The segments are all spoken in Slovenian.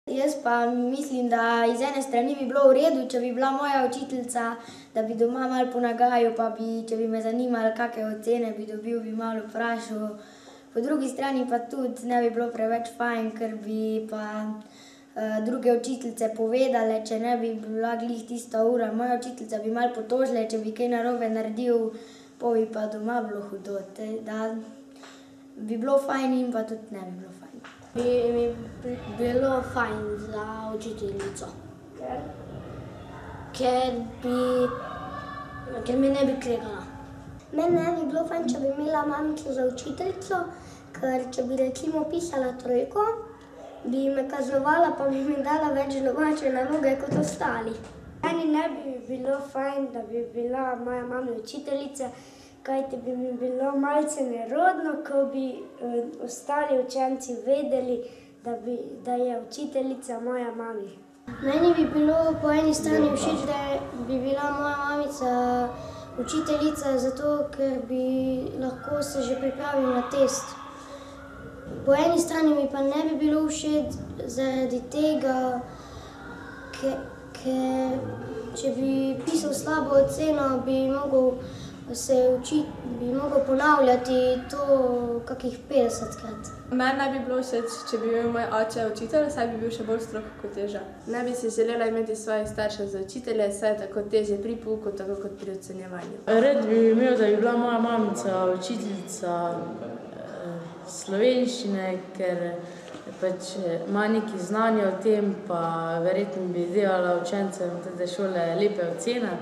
Jaz pa mislim, da iz ene strani bi bilo v redu, če bi bila moja učiteljica, da bi doma malo ponagajal, pa bi, če bi me zanimalo, kake ocene bi dobil, bi malo vprašal. Po drugi strani pa tudi ne bi bilo preveč fajn, ker bi pa druge učiteljice povedale, če ne bi bila glih tista ura. Moja učiteljica bi malo potožila, če bi kaj narobe naredil, pol bi pa doma bilo hudo. Da bi bilo fajn in pa tudi ne bi bilo fajn. Bi mi bilo fajn za učiteljico. Ker? Ker mi ne bi kregala. Meni ne bi bilo fajn, če bi imela mamico za učiteljico, ker če bi recimo pisala trojko, bi me kaznovala pa bi mi dala več domače naloge kot ostali. Meni ne bi bilo fajn, da bi bila moja mama učiteljica, kajti bi mi bilo malce nerodno, ko bi ostali učenci vedeli, da je učiteljica moja mami. Meni bi bilo po eni strani všeč, da bi bila moja mamica učiteljica, zato ker bi lahko se že pripravil na test. Po eni strani mi pa ne bi bilo všeč zaradi tega, ker če bi pisal slabo oceno, bi mogel ponavljati to kakih 50-krat. Meni ne bi bilo všeč, če bi bil moj oče učitelj, saj bi bil še bolj strog kot je že. Ne bi si želela imeti svojih staršev za učitelje, saj je tako težje pri pouku, tako kot pri ocenjevanju. Rad bi imel, da bi bila moja mamica učiteljica slovenščine, ker pač ima nekaj znanja o tem, pa verjetno bi delala učencem te šole lepe ocene,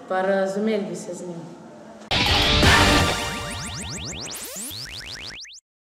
pa razumeli bi se z njim.